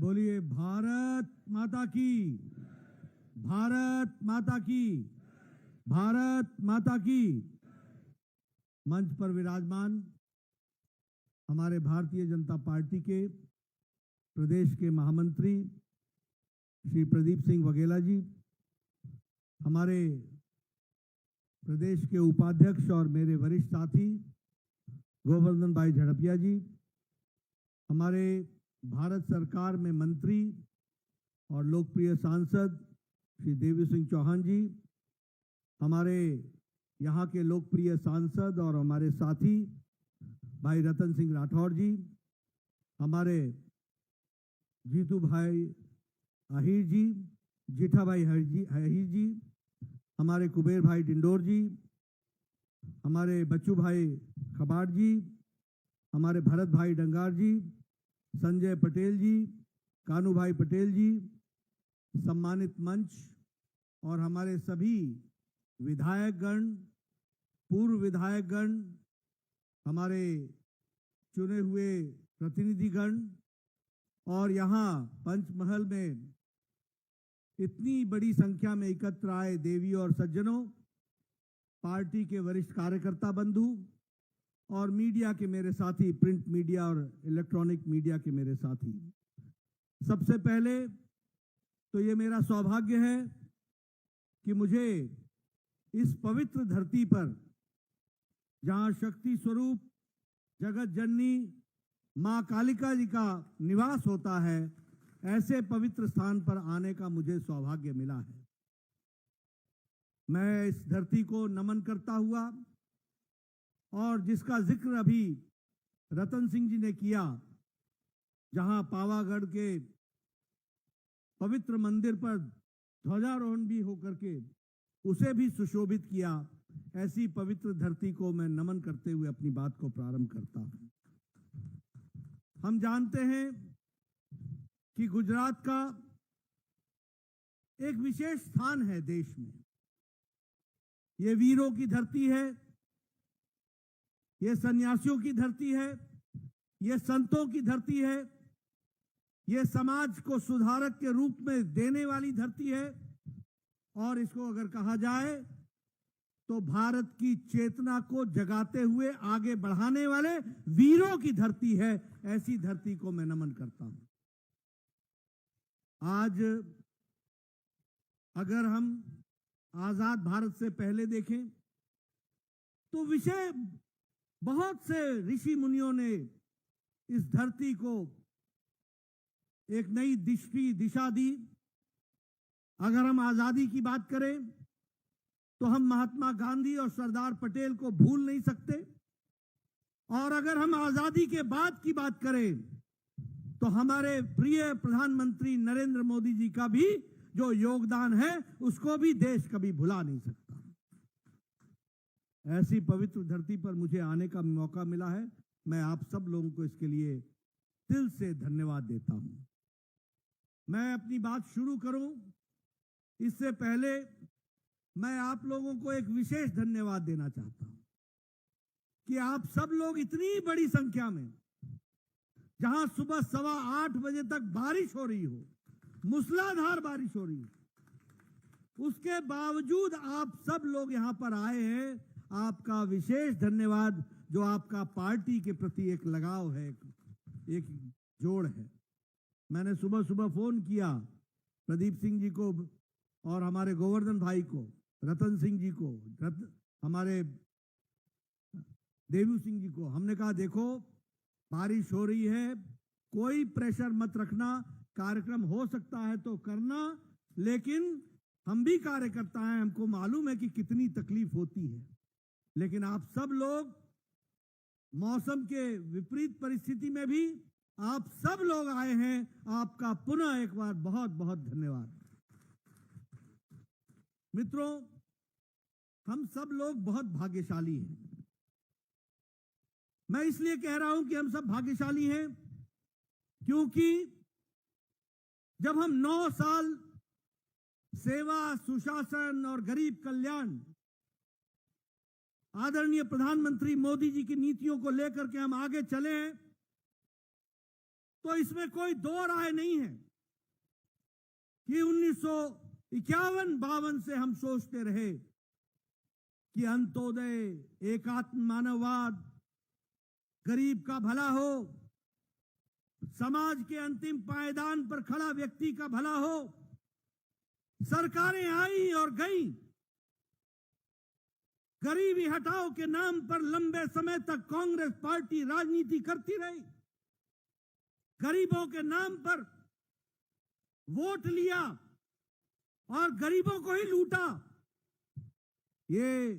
बोलिए भारत माता की, भारत माता की, भारत माता की। मंच पर विराजमान हमारे भारतीय जनता पार्टी के प्रदेश के महामंत्री श्री प्रदीप सिंह वघेला जी, हमारे प्रदेश के उपाध्यक्ष और मेरे वरिष्ठ साथी गोवर्धन भाई झड़पिया जी, हमारे भारत सरकार में मंत्री और लोकप्रिय सांसद श्री देवी सिंह चौहान जी, हमारे यहाँ के लोकप्रिय सांसद और हमारे साथी भाई रतन सिंह राठौर जी, हमारे जीतू भाई आहिर जी, जीठा भाई आहिर जी, हमारे कुबेर भाई डिंडोर जी, हमारे बच्चू भाई खबाड़ जी, हमारे भरत भाई डंगार जी, संजय पटेल जी, कानू भाई पटेल जी, सम्मानित मंच और हमारे सभी विधायकगण, पूर्व विधायकगण, हमारे चुने हुए प्रतिनिधिगण और यहाँ पंचमहल में इतनी बड़ी संख्या में एकत्र आए देवी और सज्जनों, पार्टी के वरिष्ठ कार्यकर्ता बंधु और मीडिया के मेरे साथी, प्रिंट मीडिया और इलेक्ट्रॉनिक मीडिया के मेरे साथी, सबसे पहले तो ये मेरा सौभाग्य है कि मुझे इस पवित्र धरती पर, जहां शक्ति स्वरूप जगत जननी मां कालिका जी का निवास होता है, ऐसे पवित्र स्थान पर आने का मुझे सौभाग्य मिला है। मैं इस धरती को नमन करता हुआ और जिसका जिक्र अभी रतन सिंह जी ने किया, जहां पावागढ़ के पवित्र मंदिर पर ध्वजारोहण भी होकर के उसे भी सुशोभित किया, ऐसी पवित्र धरती को मैं नमन करते हुए अपनी बात को प्रारंभ करता हूं। हम जानते हैं कि गुजरात का एक विशेष स्थान है देश में। ये वीरों की धरती है, ये सन्यासियों की धरती है, ये संतों की धरती है, ये समाज को सुधारक के रूप में देने वाली धरती है और इसको अगर कहा जाए तो भारत की चेतना को जगाते हुए आगे बढ़ाने वाले वीरों की धरती है। ऐसी धरती को मैं नमन करता हूं। आज अगर हम आजाद भारत से पहले देखें तो विषय बहुत से ऋषि मुनियों ने इस धरती को एक नई दिशा दी। अगर हम आजादी की बात करें तो हम महात्मा गांधी और सरदार पटेल को भूल नहीं सकते, और अगर हम आजादी के बाद की बात करें तो हमारे प्रिय प्रधानमंत्री नरेंद्र मोदी जी का भी जो योगदान है उसको भी देश कभी भुला नहीं सकता। ऐसी पवित्र धरती पर मुझे आने का मौका मिला है। मैं आप सब लोगों को इसके लिए दिल से धन्यवाद देता हूं। मैं अपनी बात शुरू करूं इससे पहले मैं आप लोगों को एक विशेष धन्यवाद देना चाहता हूं कि आप सब लोग इतनी बड़ी संख्या में, जहां सुबह 8:15 बजे तक बारिश हो रही हो, मूसलाधार बारिश हो रही हो, उसके बावजूद आप सब लोग यहां पर आए हैं। आपका विशेष धन्यवाद, जो आपका पार्टी के प्रति एक लगाव है, एक जोड़ है। मैंने सुबह सुबह फोन किया प्रदीप सिंह जी को और हमारे गोवर्धन भाई को, रतन सिंह जी को, हमारे देवी सिंह जी को। हमने कहा देखो बारिश हो रही है, कोई प्रेशर मत रखना, कार्यक्रम हो सकता है तो करना, लेकिन हम भी कार्यकर्ता हैं, हमको मालूम है कि कितनी तकलीफ होती है, लेकिन आप सब लोग मौसम के विपरीत परिस्थिति में भी आप सब लोग आए हैं। आपका पुनः एक बार बहुत बहुत धन्यवाद। मित्रों, हम सब लोग बहुत भाग्यशाली हैं। मैं इसलिए कह रहा हूं कि हम सब भाग्यशाली हैं क्योंकि जब हम 9 साल सेवा, सुशासन और गरीब कल्याण, आदरणीय प्रधानमंत्री मोदी जी की नीतियों को लेकर के हम आगे चले हैं, तो इसमें कोई दो राय नहीं है कि 1951-52 से हम सोचते रहे कि अंत्योदय, एकात्म मानववाद, गरीब का भला हो, समाज के अंतिम पायदान पर खड़ा व्यक्ति का भला हो। सरकारें आई और गई, गरीबी हटाओ के नाम पर लंबे समय तक कांग्रेस पार्टी राजनीति करती रही, गरीबों के नाम पर वोट लिया और गरीबों को ही लूटा। ये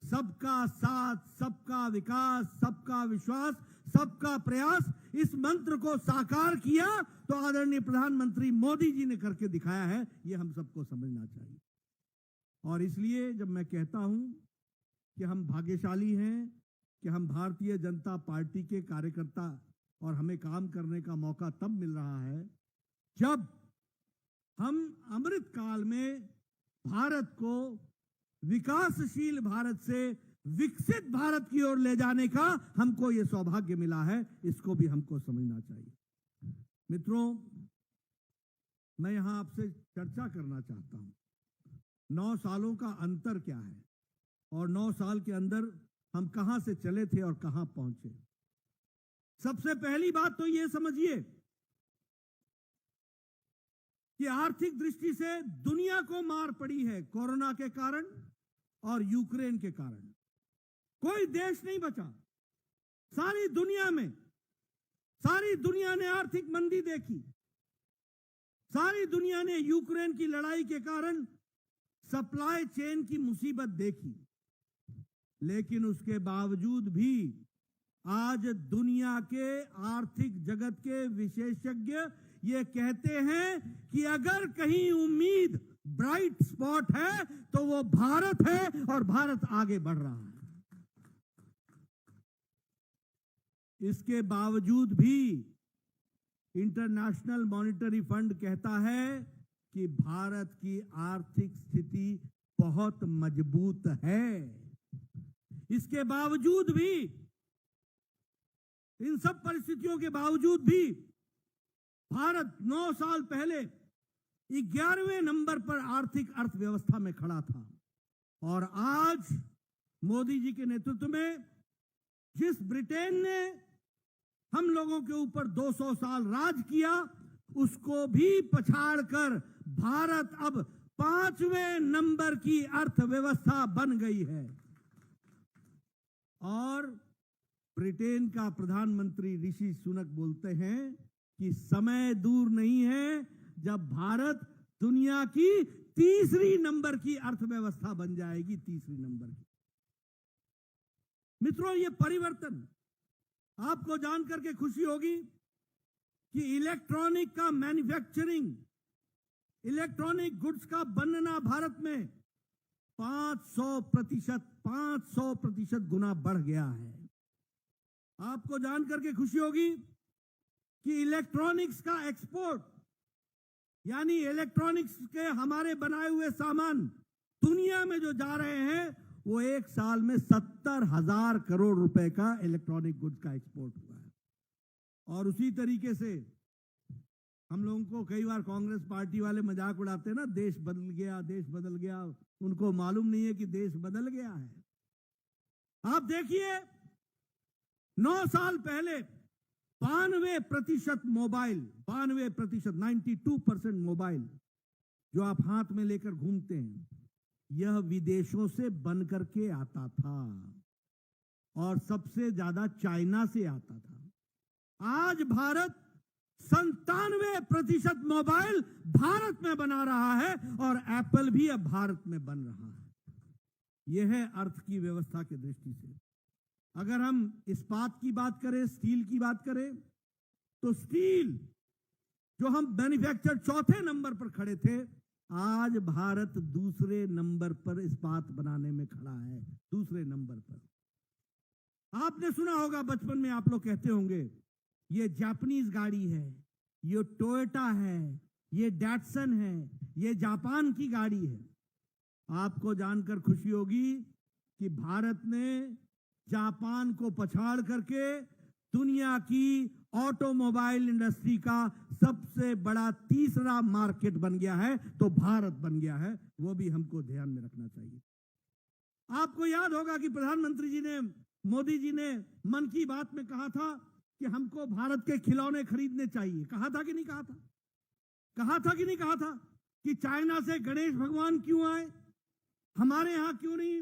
सबका साथ, सबका विकास, सबका विश्वास, सबका प्रयास, इस मंत्र को साकार किया तो आदरणीय प्रधानमंत्री मोदी जी ने करके दिखाया है। ये हम सबको समझना चाहिए। और इसलिए जब मैं कहता हूं कि हम भाग्यशाली हैं कि हम भारतीय जनता पार्टी के कार्यकर्ता और हमें काम करने का मौका तब मिल रहा है जब हम अमृत काल में भारत को विकासशील भारत से विकसित भारत की ओर ले जाने का हमको ये सौभाग्य मिला है। इसको भी हमको समझना चाहिए। मित्रों, मैं यहां आपसे चर्चा करना चाहता हूं 9 सालों का अंतर क्या है और 9 साल के अंदर हम कहां से चले थे और कहां पहुंचे। सबसे पहली बात तो ये समझिए कि आर्थिक दृष्टि से दुनिया को मार पड़ी है कोरोना के कारण और यूक्रेन के कारण। कोई देश नहीं बचा। सारी दुनिया ने आर्थिक मंदी देखी। सारी दुनिया ने यूक्रेन की लड़ाई के कारण सप्लाई चेन की मुसीबत देखी। लेकिन उसके बावजूद भी आज दुनिया के आर्थिक जगत के विशेषज्ञ ये कहते हैं कि अगर कहीं उम्मीद, ब्राइट स्पॉट है तो वो भारत है और भारत आगे बढ़ रहा है। इसके बावजूद भी इंटरनेशनल मॉनिटरी फंड कहता है कि भारत की आर्थिक स्थिति बहुत मजबूत है। इसके बावजूद भी, इन सब परिस्थितियों के बावजूद भी भारत 9 साल पहले 11वें नंबर पर आर्थिक अर्थव्यवस्था में खड़ा था। और आज मोदी जी के नेतृत्व में जिस ब्रिटेन ने हम लोगों के ऊपर 200 साल राज किया, उसको भी पछाड़कर भारत अब 5वें नंबर की अर्थव्यवस्था बन गई है। और ब्रिटेन का प्रधानमंत्री ऋषि सुनक बोलते हैं कि समय दूर नहीं है जब भारत दुनिया की 3री नंबर की अर्थव्यवस्था बन जाएगी। 3री नंबर की। मित्रों, ये परिवर्तन आपको जानकर के खुशी होगी कि इलेक्ट्रॉनिक का मैन्युफैक्चरिंग, इलेक्ट्रॉनिक गुड्स का बनना भारत में 500% गुना बढ़ गया है। आपको जानकर के खुशी होगी कि इलेक्ट्रॉनिक्स का एक्सपोर्ट, यानी इलेक्ट्रॉनिक्स के हमारे बनाए हुए सामान दुनिया में जो जा रहे हैं, वो एक साल में 70,000 करोड़ रुपए का इलेक्ट्रॉनिक गुड्स का एक्सपोर्ट हुआ है। और उसी तरीके से हम लोगों को कई बार कांग्रेस पार्टी वाले मजाक उड़ाते हैं ना, देश बदल गया, देश बदल गया। उनको मालूम नहीं है कि देश बदल गया है। आप देखिए, 9 साल पहले 92% मोबाइल, 92% मोबाइल जो आप हाथ में लेकर घूमते हैं, यह विदेशों से बन करके आता था और सबसे ज्यादा चाइना से आता था। आज भारत 97% मोबाइल भारत में बना रहा है और एप्पल भी अब भारत में बन रहा है। यह है अर्थ की व्यवस्था की दृष्टि से। अगर हम इस्पात की बात करें, स्टील की बात करें, तो स्टील जो हम मैन्युफैक्चर 4थे नंबर पर खड़े थे, आज भारत 2रे नंबर पर इस्पात बनाने में खड़ा है। 2रे नंबर पर। आपने सुना होगा, बचपन में आप लोग कहते होंगे, ये जापानीज गाड़ी है, ये टोयोटा है, ये डैटसन है, ये जापान की गाड़ी है। आपको जानकर खुशी होगी कि भारत ने जापान को पछाड़ करके दुनिया की ऑटोमोबाइल इंडस्ट्री का सबसे बड़ा तीसरा मार्केट बन गया है, तो भारत बन गया है, वो भी हमको ध्यान में रखना चाहिए। आपको याद होगा कि प्रधानमंत्री जी ने, मोदी जी ने मन की बात में कहा था कि हमको भारत के खिलौने खरीदने चाहिए। कहा था कि नहीं कहा था? कहा था कि नहीं कहा था कि चाइना से गणेश भगवान क्यों आए, हमारे यहां क्यों नहीं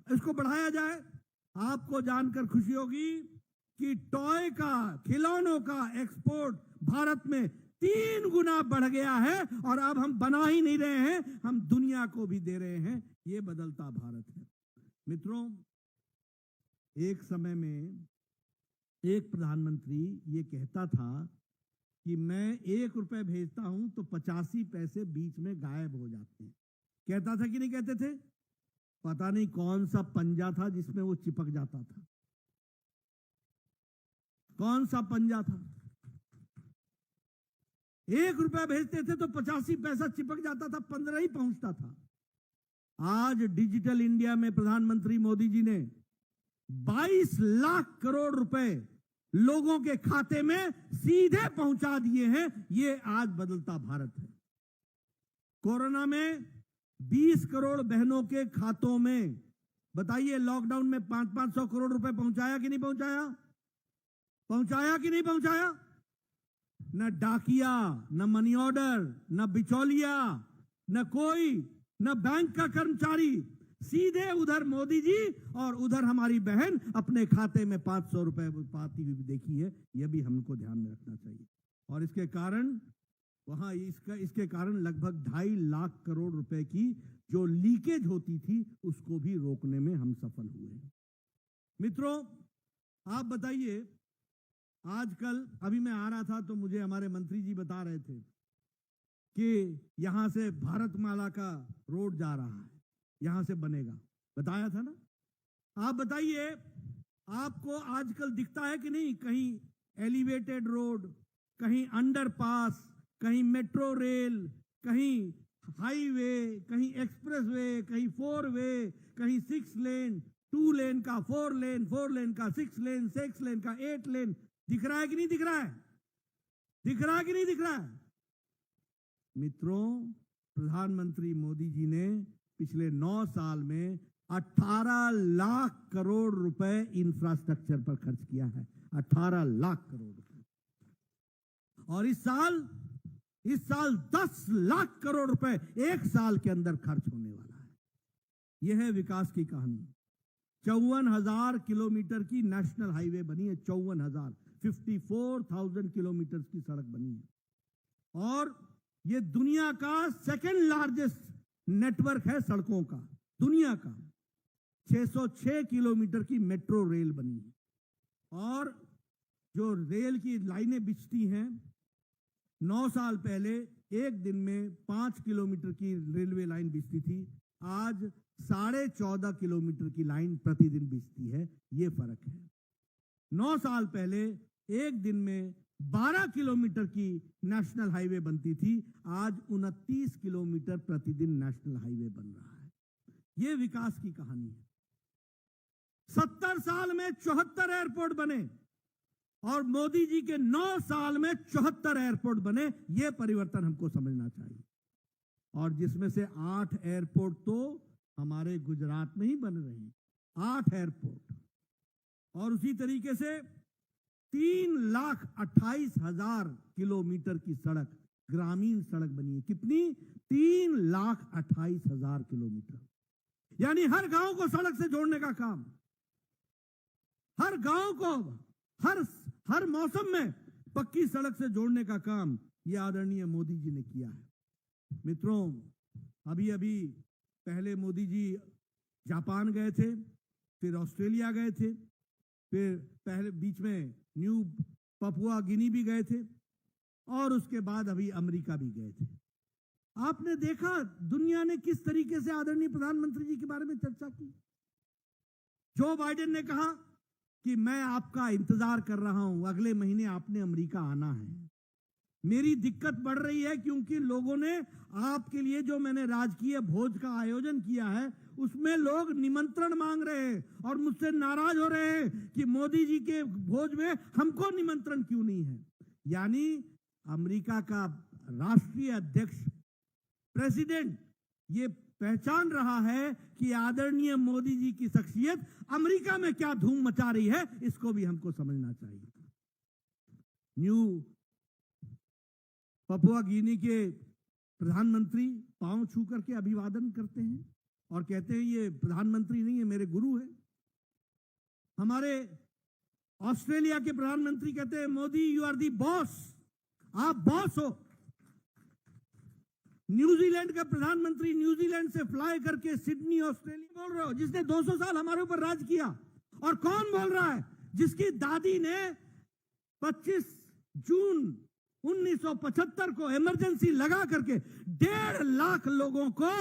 इसको बढ़ाया जाए। आपको जानकर खुशी होगी कि टॉय का, खिलौनों का एक्सपोर्ट भारत में 3 गुना बढ़ गया है, और अब हम बना ही नहीं रहे हैं, हम दुनिया को भी दे रहे हैं। ये बदलता भारत है। मित्रों, एक समय में एक प्रधानमंत्री ये कहता था कि मैं 1 रुपए भेजता हूं तो 85 पैसे बीच में गायब हो जाते हैं। कहता था कि नहीं कहते थे? पता नहीं कौन सा पंजा था जिसमें वो चिपक जाता था। कौन सा पंजा था? 1 रुपया भेजते थे तो 85 पैसा चिपक जाता था, 15 ही पहुंचता था। आज डिजिटल इंडिया में प्रधानमंत्री मोदी जी ने 22 लाख करोड़ रुपए लोगों के खाते में सीधे पहुंचा दिए हैं। ये आज बदलता भारत है। कोरोना में 20 करोड़ बहनों के खातों में, बताइए, लॉकडाउन में 500-500 करोड़ रुपए पहुंचाया कि नहीं पहुंचाया? पहुंचाया कि नहीं पहुंचाया? न डाकिया, न मनी ऑर्डर, न बिचौलिया, न बैंक का कर्मचारी, सीधे उधर मोदी जी और उधर हमारी बहन अपने खाते में 500 रुपए पाती हुई देखी है। यह भी हमको ध्यान में रखना चाहिए। और इसके कारण लगभग 2.5 लाख करोड़ रुपए की जो लीकेज होती थी उसको भी रोकने में हम सफल हुए। मित्रों, आप बताइए, आजकल अभी मैं आ रहा था तो मुझे हमारे मंत्री जी बता रहे थे कि यहां से भारतमाला का रोड जा रहा है, यहां से बनेगा, बताया था ना? आप बताइए, आपको आजकल दिखता है कि नहीं कहीं एलिवेटेड रोड, कहीं अंडरपास, कहीं मेट्रो रेल, कहीं हाईवे, कहीं एक्सप्रेसवे, कहीं 4 वे, कहीं 6 लेन, 2 लेन का 4 लेन, 4 लेन का 6 लेन, 6 लेन का 8 लेन। दिख रहा है कि नहीं दिख रहा है? दिख रहा है कि नहीं दिख रहा है? मित्रों, प्रधानमंत्री मोदी जी ने पिछले 9 साल में 18 लाख करोड़ रुपए इंफ्रास्ट्रक्चर पर खर्च किया है। 18 लाख करोड़ रुपए। और इस साल 10 लाख करोड़ रुपए 1 साल के अंदर खर्च होने वाला है। यह है विकास की कहानी। 54,000 किलोमीटर की नेशनल हाईवे बनी है। 54,000 किलोमीटर की सड़क बनी है। और यह दुनिया का 2nd लार्जेस्ट नेटवर्क है सड़कों का, दुनिया का। 606 किलोमीटर की मेट्रो रेल बनी है। और जो रेल की लाइनें बिछती हैं, 9 साल पहले एक दिन में 5 किलोमीटर की रेलवे लाइन बिछती थी, आज 14.5 किलोमीटर की लाइन प्रतिदिन बिछती है। ये फर्क है। 9 साल पहले एक दिन में 12 किलोमीटर की नेशनल हाईवे बनती थी, आज 29 किलोमीटर प्रतिदिन नेशनल हाईवे बन रहा है। यह विकास की कहानी है। 70 साल में 74 एयरपोर्ट बने और मोदी जी के 9 साल में 74 एयरपोर्ट बने। यह परिवर्तन हमको समझना चाहिए। और जिसमें से 8 एयरपोर्ट तो हमारे गुजरात में ही बन रहे हैं, 8 एयरपोर्ट। और उसी तरीके से 3,28,000 किलोमीटर की सड़क, ग्रामीण सड़क बनी है। कितनी? 3,28,000 किलोमीटर। यानी हर गांव को सड़क से जोड़ने का काम, हर गांव को हर मौसम में पक्की सड़क से जोड़ने का काम यह आदरणीय मोदी जी ने किया है। मित्रों, अभी पहले मोदी जी जापान गए थे, फिर ऑस्ट्रेलिया गए थे, फिर पहले बीच में न्यू पपुआ गिनी भी गए थे, और उसके बाद अभी अमेरिका भी गए थे। आपने देखा दुनिया ने किस तरीके से आदरणीय प्रधानमंत्री जी के बारे में चर्चा की। जो बाइडेन ने कहा कि मैं आपका इंतजार कर रहा हूं, अगले महीने आपने अमेरिका आना है। मेरी दिक्कत बढ़ रही है क्योंकि लोगों ने आपके लिए जो मैंने राजकीय भोज का आयोजन किया है उसमें लोग निमंत्रण मांग रहे हैं और मुझसे नाराज हो रहे हैं कि मोदी जी के भोज में हमको निमंत्रण क्यों नहीं है। यानी अमेरिका का राष्ट्रीय अध्यक्ष प्रेसिडेंट ये पहचान रहा है कि आदरणीय मोदी जी की शख्सियत अमेरिका में क्या धूम मचा रही है, इसको भी हमको समझना चाहिए। न्यू पपुआ गिनी के प्रधानमंत्री पांव छू करके अभिवादन करते हैं और कहते हैं ये प्रधानमंत्री नहीं है, मेरे गुरु है। हमारे ऑस्ट्रेलिया के प्रधानमंत्री कहते हैं Modi you are the boss, आप बॉस हो। न्यूजीलैंड का प्रधानमंत्री न्यूजीलैंड से फ्लाई करके सिडनी ऑस्ट्रेलिया बोल रहे हो, जिसने 200 साल हमारे ऊपर राज किया। और कौन बोल रहा है? जिसकी दादी ने 25 जून 1975 को इमरजेंसी लगा करके 1.5 लाख लोगों को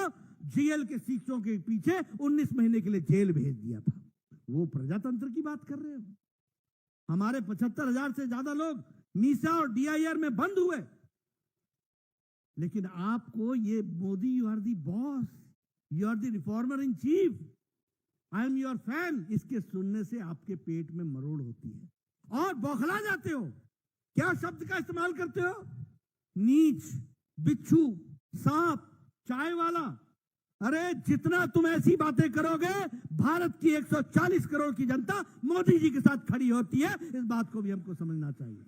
जेल के शीशों के पीछे 19 महीने के लिए जेल भेज दिया था। वो प्रजातंत्र की बात कर रहे हो? हमारे 75,000 से ज्यादा लोग मीसा और डीआईआर में बंद हुए, लेकिन आपको ये Modi you are the boss, you are the reformer in chief, I am your fan, इसके सुनने से आपके पेट में मरोड़ होती है और बौखला जाते हो। क्या शब्द का इस्तेमाल करते हो? नीच, बिच्छू, सांप, चाय वाला। अरे जितना तुम ऐसी बातें करोगे, भारत की 140 करोड़ की जनता मोदी जी के साथ खड़ी होती है, इस बात को भी हमको समझना चाहिए।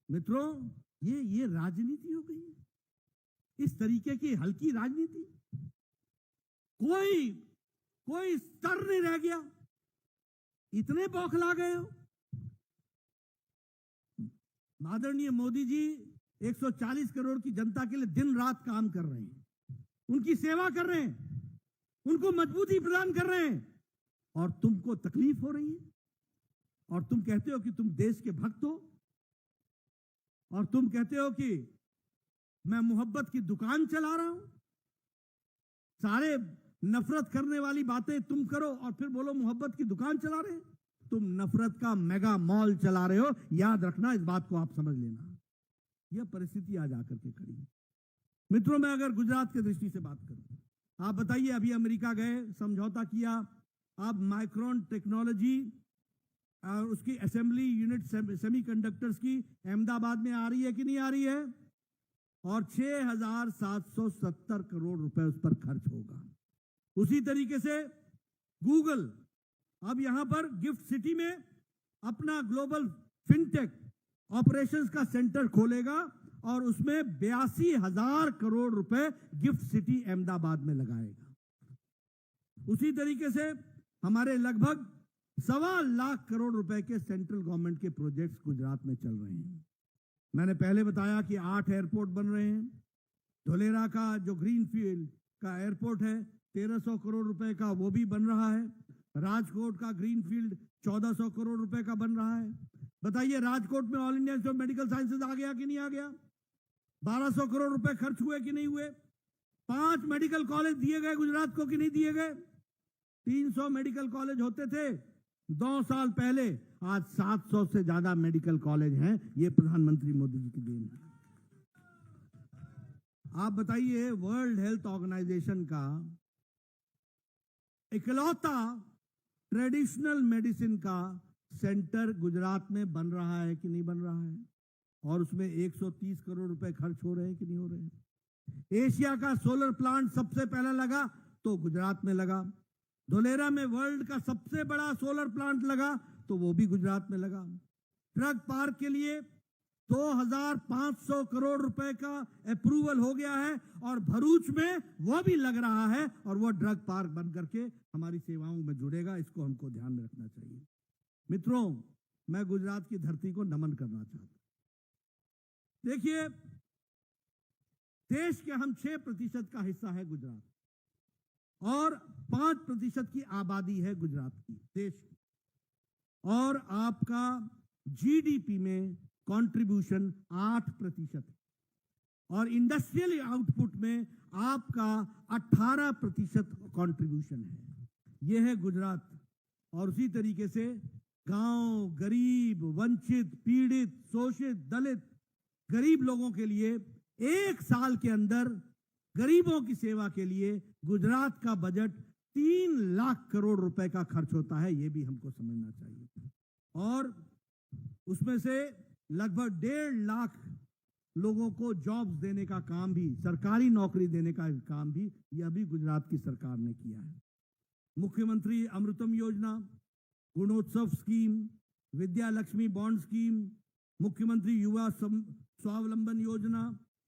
मित्रों, ये राजनीति हो गई है, इस तरीके की हल्की राजनीति। कोई स्तर नहीं रह गया, इतने बौखला गए हो। आदरणीय मोदी जी 140 करोड़ की जनता के लिए दिन रात काम कर रहे हैं, उनकी सेवा कर रहे हैं, उनको मजबूती प्रदान कर रहे हैं, और तुमको तकलीफ हो रही है और तुम कहते हो कि तुम देश के भक्त हो और तुम कहते हो कि मैं मोहब्बत की दुकान चला रहा हूं। सारे नफरत करने वाली बातें तुम करो और फिर बोलो मोहब्बत की दुकान चला रहे हैं। तुम नफरत का मेगा मॉल चला रहे हो, याद रखना, इस बात को आप समझ लेना। यह परिस्थिति आज आकर के खड़ी है। मित्रों, मैं अगर गुजरात की दृष्टि से बात करूं, आप बताइए, अभी अमेरिका गए, समझौता किया, अब माइक्रोन टेक्नोलॉजी और उसकी असेंबली यूनिट सेमीकंडक्टर्स की अहमदाबाद में आ रही है कि नहीं आ रही है, और 6,770 करोड़ रुपए उस पर खर्च होगा। उसी तरीके से गूगल अब यहां पर गिफ्ट सिटी में अपना ग्लोबल फिनटेक ऑपरेशंस का सेंटर खोलेगा और उसमें 82,000 करोड़ रुपए गिफ्ट सिटी अहमदाबाद में लगाएगा। उसी तरीके से हमारे लगभग 1.25 लाख करोड़ रुपए के सेंट्रल गवर्नमेंट के प्रोजेक्ट्स गुजरात में चल रहे हैं। मैंने पहले बताया कि 8 एयरपोर्ट बन रहे हैं। धोलेरा का जो ग्रीनफील्ड का एयरपोर्ट है 1300 करोड़ रुपए का, वो भी बन रहा है। राजकोट का ग्रीनफील्ड 1400 करोड़ रुपए का बन रहा है। बताइए, राजकोट में All India Institute of Medical Sciences आ गया कि नहीं आ गया? 1200 करोड़ रुपए खर्च हुए कि नहीं हुए? 5 मेडिकल कॉलेज दिए गए गुजरात को कि नहीं दिए गए? 300 मेडिकल कॉलेज होते थे 2 साल पहले, आज 700 से ज्यादा मेडिकल कॉलेज हैं। ये प्रधानमंत्री मोदी जी की देन है। आप बताइए, वर्ल्ड हेल्थ ऑर्गेनाइजेशन का इकलौता ट्रेडिशनल मेडिसिन का सेंटर गुजरात में बन रहा है कि नहीं बन रहा है? और उसमें 130 करोड़ रुपए खर्च हो रहे हैं कि नहीं हो रहे हैं? एशिया का सोलर प्लांट सबसे पहले लगा तो गुजरात में लगा। धोलेरा में वर्ल्ड का सबसे बड़ा सोलर प्लांट लगा तो वो भी गुजरात में लगा। ट्रक पार्क के लिए 2,500 करोड़ रुपए का अप्रूवल हो गया है और भरूच में वो भी लग रहा है और वो ड्रग पार्क बन करके हमारी सेवाओं में जुड़ेगा। इसको हमको ध्यान में रखना चाहिए। मित्रों, मैं गुजरात की धरती को नमन करना चाहता हूं। देखिए, देश के हम 6% का हिस्सा है गुजरात और 5% की आबादी है गुजरात की देश की, और आपका जीडीपी में कंट्रीब्यूशन 8% है और इंडस्ट्रियल आउटपुट में आपका 18% कंट्रीब्यूशन है। यह है गुजरात। और उसी तरीके से गांव, गरीब, वंचित, पीड़ित, शोषित, दलित, गरीब लोगों के लिए 1 साल के अंदर गरीबों की सेवा के लिए गुजरात का बजट 3 लाख करोड़ रुपए का खर्च होता है। यह भी हमको समझना चाहिए। और उसमें से लगभग 1.5 लाख लोगों को जॉब्स देने का काम भी, सरकारी नौकरी देने का काम भी, यह भी गुजरात की सरकार ने किया है। मुख्यमंत्री अमृतम योजना, Gunotsav scheme, Vidya Lakshmi bond scheme, मुख्यमंत्री युवा स्वावलंबन योजना,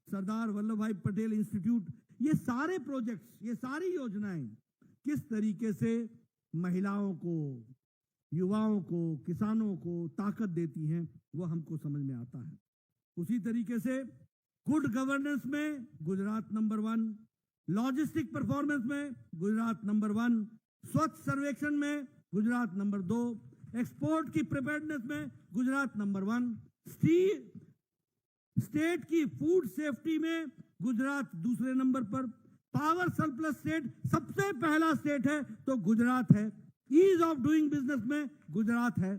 सरदार वल्लभ भाई पटेल इंस्टीट्यूट, ये सारे प्रोजेक्ट्स, ये सारी योजनाएं किस तरीके से महिलाओं को, युवाओं को, किसानों को ताकत देती हैं, वो हमको समझ में आता है। उसी तरीके से गुड गवर्नेंस में गुजरात नंबर 1, लॉजिस्टिक परफॉर्मेंस में गुजरात नंबर 1, स्वच्छ सर्वेक्षण में गुजरात नंबर 2, एक्सपोर्ट की प्रिपेयर्डनेस में गुजरात नंबर 1, स्टेट की फूड सेफ्टी में गुजरात दूसरे नंबर पर, पावर सरप्लस स्टेट सबसे पहला स्टेट है तो गुजरात है, ईज ऑफ डूइंग बिजनेस में गुजरात है।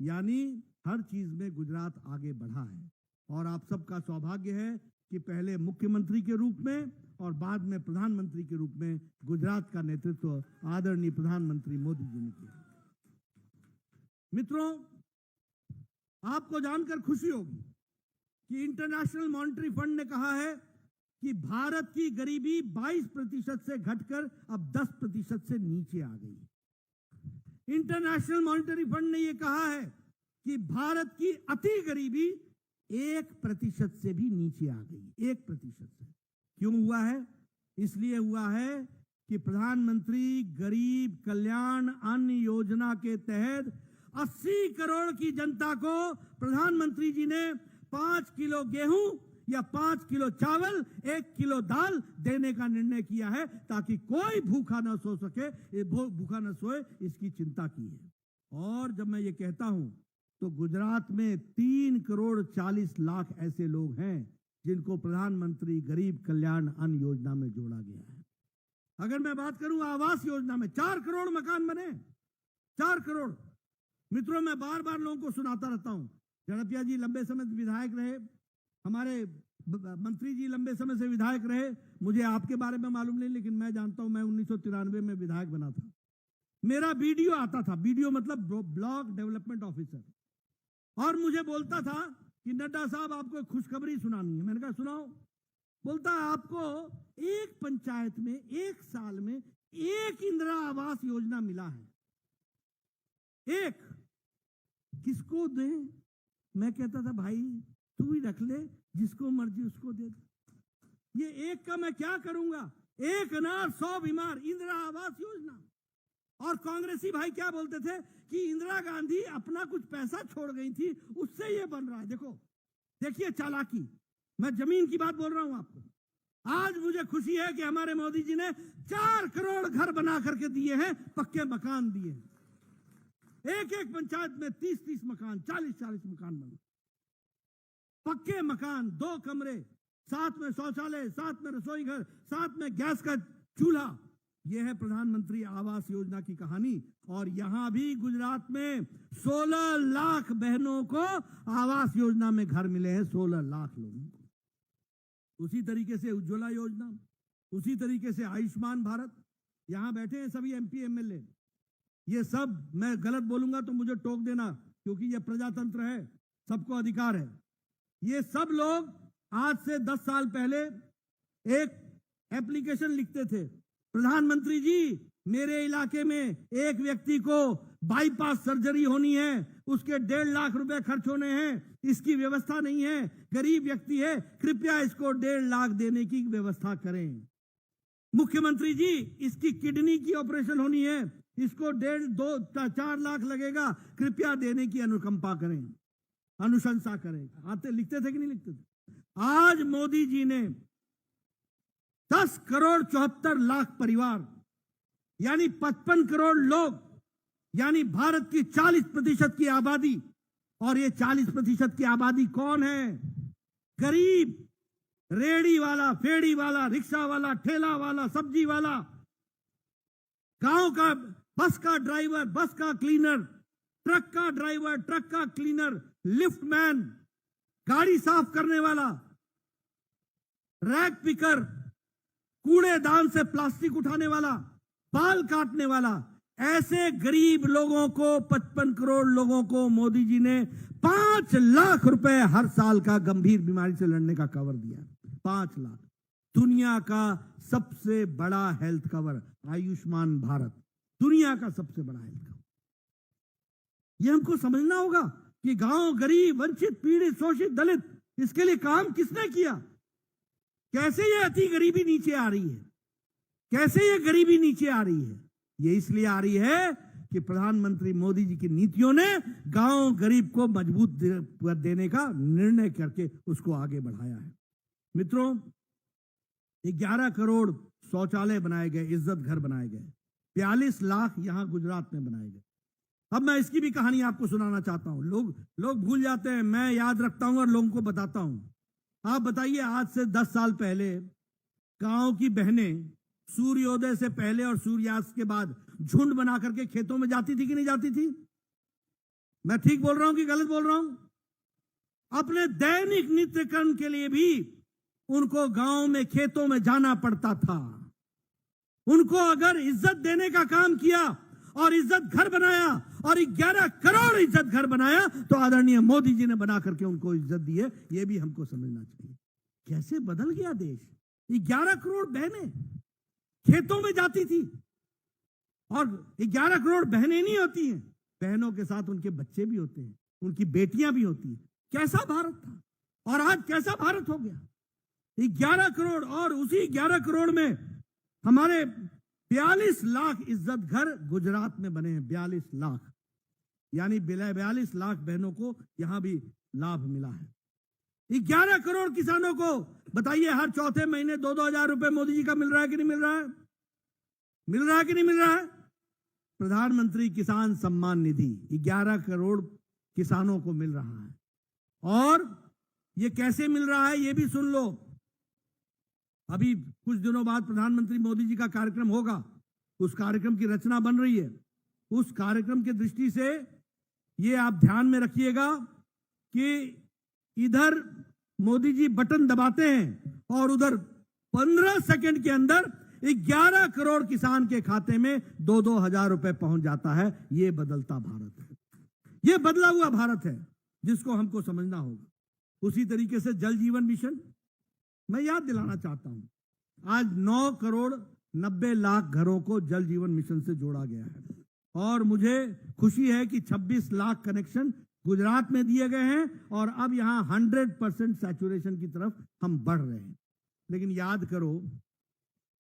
यानी हर चीज में गुजरात आगे बढ़ा है। और आप सबका सौभाग्य है कि पहले मुख्यमंत्री के रूप में और बाद में प्रधानमंत्री के रूप में गुजरात का नेतृत्व आदरणीय प्रधानमंत्री मोदी जी ने किया। मित्रों, आपको जानकर खुशी होगी कि इंटरनेशनल मॉनेटरी फंड ने कहा है कि भारत की गरीबी 22% से घटकर अब 10% से नीचे आ गई। इंटरनेशनल मॉनेटरी फंड ने यह कहा है कि भारत की अति गरीबी 1% से भी नीचे आ गई। 1% से क्यों हुआ है? इसलिए हुआ है कि प्रधानमंत्री गरीब कल्याण अन्न योजना के तहत 80 करोड़ की जनता को प्रधानमंत्री जी ने 5 किलो गेहूं या 5 किलो चावल, 1 किलो दाल देने का निर्णय किया है ताकि कोई भूखा न सो सके, भूखा न सोए, इसकी चिंता की है। और जब मैं ये कहता हूं तो गुजरात में 3 करोड़ 40 लाख ऐसे लोग हैं जिनको प्रधानमंत्री गरीब कल्याण अन्न योजना में जोड़ा गया है। अगर मैं बात करूं आवास योजना में 4 करोड़ मकान बने, 4 करोड़। मित्रों, मैं बार बार लोगों को सुनाता रहता हूं, झड़पिया जी लंबे समय से विधायक रहे, हमारे मंत्री जी लंबे समय से विधायक रहे। मुझे आपके बारे में मालूम नहीं, लेकिन मैं जानता हूं मैं 1993 में विधायक बना था। मेरा बीडीओ आता था, बीडीओ मतलब ब्लॉक डेवलपमेंट ऑफिसर, और मुझे बोलता था कि नड्डा साहब आपको खुशखबरी सुनानी है। मैंने कहा सुनाओ। बोलता है आपको एक पंचायत में 1 साल में 1 इंदिरा आवास योजना मिला है। 1 किसको दे? मैं कहता था भाई तू ही रख ले, जिसको मर्जी उसको दे दे। ये 1 का मैं क्या करूंगा? 1 अनार 100 बीमार, इंदिरा आवास योजना। और कांग्रेसी भाई क्या बोलते थे कि इंदिरा गांधी अपना कुछ पैसा छोड़ गई थी, उससे ये बन रहा है। देखो, देखिए चालाकी। मैं जमीन की बात बोल रहा हूं आपको। आज मुझे खुशी है कि हमारे मोदी जी ने 4 करोड़ घर बना करके दिए हैं, पक्के मकान दिए हैं। एक पंचायत में 30-30 मकान, 40-40 मकान बने, पक्के मकान, 2 कमरे, साथ में शौचालय, साथ में रसोई घर, साथ में गैस का चूल्हा। यह है प्रधानमंत्री आवास योजना की कहानी। और यहां भी गुजरात में 16 लाख बहनों को आवास योजना में घर मिले हैं, 16 लाख लोगों को। उसी तरीके से उज्ज्वला योजना, उसी तरीके से आयुष्मान भारत। यहां बैठे हैं सभी एमपी एमएलए। ये सब, मैं गलत बोलूंगा तो मुझे टोक देना, क्योंकि ये प्रजातंत्र है, सबको अधिकार है। ये सब लोग आज से 10 साल पहले एक एप्लीकेशन लिखते थे, प्रधानमंत्री जी मेरे इलाके में एक व्यक्ति को बाईपास सर्जरी होनी है, उसके 1.5 लाख रुपए खर्च होने हैं, इसकी व्यवस्था नहीं है, गरीब व्यक्ति है, कृपया इसको 1.5 लाख देने की व्यवस्था करें। मुख्यमंत्री जी इसकी किडनी की ऑपरेशन होनी है, इसको 4 लाख लगेगा, कृपया देने की अनुकंपा करें, अनुशंसा करें। आते लिखते थे कि नहीं लिखते थे? आज मोदी जी ने 10 करोड़ 74 लाख परिवार, यानी 55 करोड़ लोग, यानी भारत की 40% की आबादी। और ये 40% की आबादी कौन है? गरीब, रेड़ी वाला, फेड़ी वाला, रिक्शा वाला, ठेला वाला, सब्जी वाला, गांव का बस का ड्राइवर, बस का क्लीनर, ट्रक का ड्राइवर, ट्रक का क्लीनर, लिफ्ट मैन, गाड़ी साफ करने वाला, रैक पिकर, कूड़ेदान से प्लास्टिक उठाने वाला, बाल काटने वाला, ऐसे गरीब लोगों को 55 करोड़ लोगों को मोदी जी ने 5 लाख रुपए हर साल का गंभीर बीमारी से लड़ने का कवर दिया। 5 लाख, दुनिया का सबसे बड़ा हेल्थ कवर, आयुष्मान भारत, दुनिया का सबसे बड़ा हेल्थ कवर। यह हमको समझना होगा कि गांव, गरीब, वंचित, पीड़ित, शोषित, दलित, इसके लिए काम किसने किया? कैसे ये अति गरीबी नीचे आ रही है? कैसे ये गरीबी नीचे आ रही है? ये इसलिए आ रही है कि प्रधानमंत्री मोदी जी की नीतियों ने गांव, गरीब को मजबूत देने का निर्णय करके उसको आगे बढ़ाया है। मित्रों, 11 करोड़ शौचालय बनाए गए, इज्जत घर बनाए गए, 42 लाख यहां गुजरात में बनाए गए। अब मैं इसकी भी कहानी आपको सुनाना चाहता हूं। लोग भूल जाते हैं, मैं याद रखता हूं और लोगों को बताता हूं। आप बताइए, आज से 10 साल पहले गांव की बहनें सूर्योदय से पहले और सूर्यास्त के बाद झुंड बना करके खेतों में जाती थी कि नहीं जाती थी? मैं ठीक बोल रहा हूं कि गलत बोल रहा हूं? अपने दैनिक नित्य कर्म के लिए भी उनको गांव में, खेतों में जाना पड़ता था। उनको अगर इज्जत देने का काम किया और इज्जत घर बनाया और 11 करोड़ इज्जत घर बनाया, तो आदरणीय मोदी जी ने बना करके उनको इज्जत दी है। यह भी हमको समझना चाहिए। कैसे बदल गया देश। 11 करोड़ बहनें खेतों में जाती थी, और 11 करोड़ बहनें नहीं होती हैं, बहनों के साथ उनके बच्चे भी होते हैं, उनकी बेटियां भी होती हैं। कैसा भारत था और आज कैसा भारत हो गया। 11 करोड़, और उसी 11 करोड़ में हमारे 42 लाख इज्जत घर गुजरात में बने हैं। 42 लाख, यानी 42 लाख बहनों को यहां भी लाभ मिला है। 11 करोड़ किसानों को बताइए, हर चौथे महीने 2-2 हजार रुपए मोदी जी का मिल रहा है कि नहीं मिल रहा है? मिल रहा है कि नहीं मिल रहा है? प्रधानमंत्री किसान सम्मान निधि 11 करोड़ किसानों को मिल रहा है। और ये कैसे मिल रहा है ये भी सुन लो। अभी कुछ दिनों बाद प्रधानमंत्री मोदी जी का कार्यक्रम होगा, उस कार्यक्रम की रचना बन रही है। उस कार्यक्रम की दृष्टि से ये आप ध्यान में रखिएगा कि इधर मोदी जी बटन दबाते हैं और उधर 15 सेकंड के अंदर 11 करोड़ किसान के खाते में 2-2 हजार रुपए पहुंच जाता है। ये बदलता भारत है, ये बदला हुआ भारत है जिसको हमको समझना होगा। उसी तरीके से जल जीवन मिशन, मैं याद दिलाना चाहता हूं, आज 9 करोड़ 90 लाख घरों को जल जीवन मिशन से जोड़ा गया है। और मुझे खुशी है कि 26 लाख कनेक्शन गुजरात में दिए गए हैं और अब यहां 100% सैचुरेशन की तरफ हम बढ़ रहे हैं। लेकिन याद करो,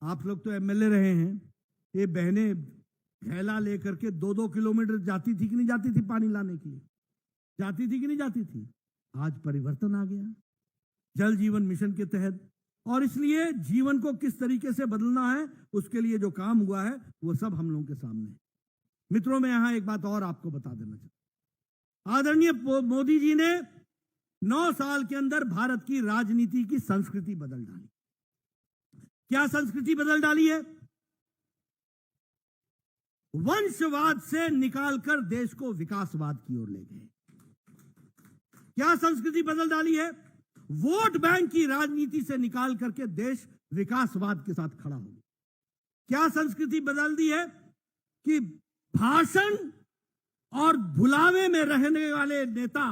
आप लोग तो एमएलए रहे हैं, ये बहनें थैला लेकर के 2-2 किलोमीटर जाती थी कि नहीं जाती थी पानी लाने के लिए? जाती थी कि नहीं जाती थी? आज परिवर्तन आ गया जल जीवन मिशन के तहत। और इसलिए जीवन को किस तरीके से बदलना है, उसके लिए जो काम हुआ है वो सब हम लोगों के सामने है। मित्रों, मैं यहां एक बात और आपको बता देना चाहता हूं। आदरणीय मोदी जी ने 9 साल के अंदर भारत की राजनीति की संस्कृति बदल डाली। क्या संस्कृति बदल डाली है? वंशवाद से निकालकर देश को विकासवाद की ओर ले गए। क्या संस्कृति बदल डाली है? वोट बैंक की राजनीति से निकाल करके देश विकासवाद के साथ खड़ा हो गया। क्या संस्कृति बदल दी है कि भाषण और भुलावे में रहने वाले नेता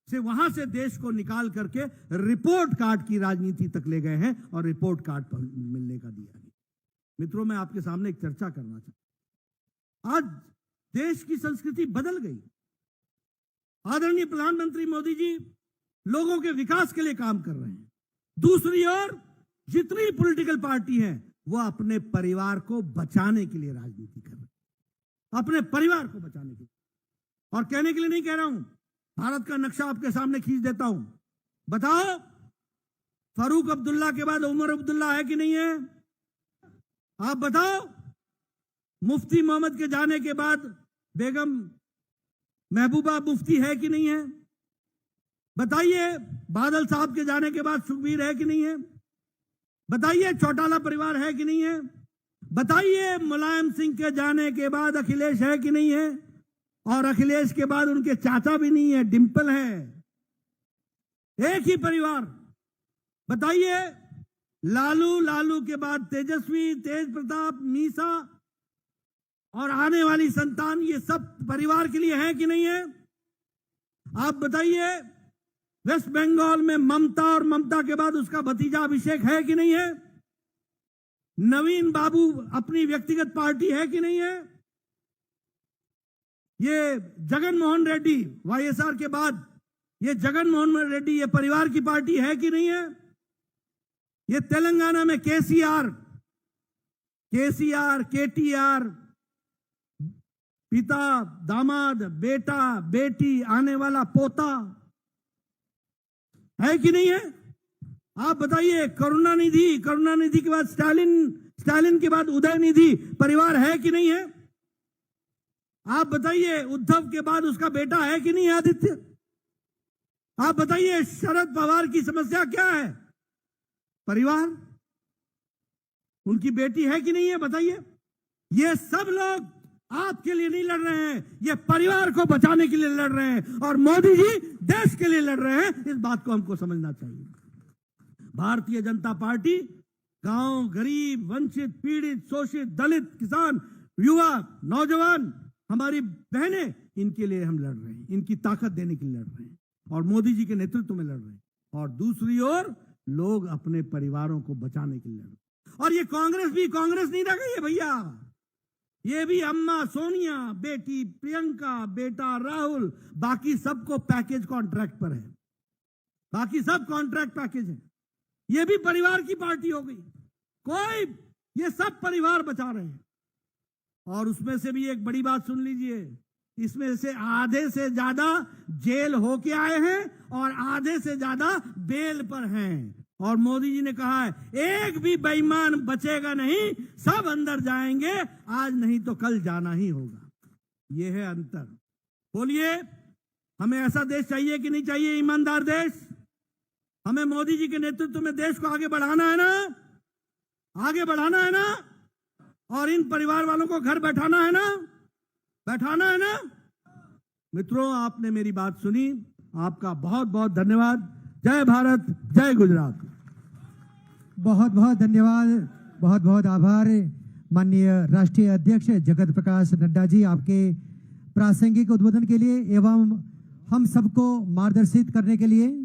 से वहां से देश को निकाल करके रिपोर्ट कार्ड की राजनीति तक ले गए हैं और रिपोर्ट कार्ड पर मिलने का दिया गया। मित्रों, मैं आपके सामने एक चर्चा करना चाहता हूं। आज देश की संस्कृति बदल गई। आदरणीय प्रधानमंत्री मोदी जी लोगों के विकास के लिए काम कर रहे हैं। दूसरी ओर जितनी पॉलिटिकल पार्टी है वो अपने परिवार को बचाने के लिए राजनीति कर रहे हैं, अपने परिवार को बचाने के लिए। और कहने के लिए नहीं कह रहा हूं, भारत का नक्शा आपके सामने खींच देता हूं। बताओ, फारूक अब्दुल्ला के बाद उमर अब्दुल्ला है कि नहीं है? आप बताओ, मुफ्ती मोहम्मद के जाने के बाद बेगम महबूबा मुफ्ती है कि नहीं है? बताइए, बादल साहब के जाने के बाद सुखबीर है कि नहीं है? बताइए, चौटाला परिवार है कि नहीं है? बताइए, मुलायम सिंह के जाने के बाद अखिलेश है कि नहीं है? और अखिलेश के बाद उनके चाचा भी नहीं है, डिंपल है। एक ही परिवार। बताइए, लालू के बाद तेजस्वी, तेज प्रताप, मीसा और आने वाली संतान, ये सब परिवार के लिए है कि नहीं है? आप बताइए, वेस्ट बंगाल में ममता और ममता के बाद उसका भतीजा अभिषेक है कि नहीं है? नवीन बाबू अपनी व्यक्तिगत पार्टी है कि नहीं है? ये जगन मोहन रेड्डी वाईएसआर के बाद ये जगन मोहन रेड्डी ये परिवार की पार्टी है कि नहीं है? ये तेलंगाना में केसीआर, केटीआर, पिता, दामाद, बेटा, बेटी, आने वाला पोता है कि नहीं है? आप बताइए, करुणानिधि के बाद स्टालिन के बाद उदयनिधि परिवार है कि नहीं है? आप बताइए, उद्धव के बाद उसका बेटा है कि नहीं, आदित्य? आप बताइए, शरद पवार की समस्या क्या है? परिवार। उनकी बेटी है कि नहीं है? बताइए। ये सब लोग आपके लिए नहीं लड़ रहे हैं, ये परिवार को बचाने के लिए लड़ रहे हैं, और मोदी जी देश के लिए लड़ रहे हैं। इस बात को हमको समझना चाहिए। भारतीय जनता पार्टी गांव, गरीब, वंचित, पीड़ित, शोषित, दलित, किसान, युवा, नौजवान, हमारी बहनें, इनके लिए हम लड़ रहे हैं, इनकी ताकत देने के लिए लड़ रहे हैं, और मोदी जी के नेतृत्व में लड़ रहे हैं। और दूसरी ओर लोग अपने परिवारों को बचाने के लिए लड़ रहे हैं। और ये कांग्रेस भी कांग्रेस नहीं रह गई है भैया, ये भी अम्मा सोनिया, बेटी प्रियंका, बेटा राहुल, बाकी सबको पैकेज कॉन्ट्रैक्ट पर है, बाकी सब कॉन्ट्रैक्ट पैकेज है। ये भी परिवार की पार्टी हो गई। कोई, ये सब परिवार बचा रहे हैं। और उसमें से भी एक बड़ी बात सुन लीजिए, इसमें से आधे से ज्यादा जेल होके आए हैं और आधे से ज्यादा बेल पर हैं। और मोदी जी ने कहा है, एक भी बेईमान बचेगा नहीं, सब अंदर जाएंगे, आज नहीं तो कल जाना ही होगा। यह है अंतर। बोलिए, हमें ऐसा देश चाहिए कि नहीं चाहिए? ईमानदार देश। हमें मोदी जी के नेतृत्व में देश को आगे बढ़ाना है ना, आगे बढ़ाना है ना, और इन परिवार वालों को घर बैठाना है ना, बैठाना है ना। मित्रों, आपने मेरी बात सुनी, आपका बहुत बहुत धन्यवाद। जय भारत, जय गुजरात। बहुत बहुत धन्यवाद, बहुत बहुत आभार माननीय राष्ट्रीय अध्यक्ष जगत प्रकाश नड्डा जी, आपके प्रासंगिक उद्बोधन के लिए एवं हम सबको मार्गदर्शित करने के लिए।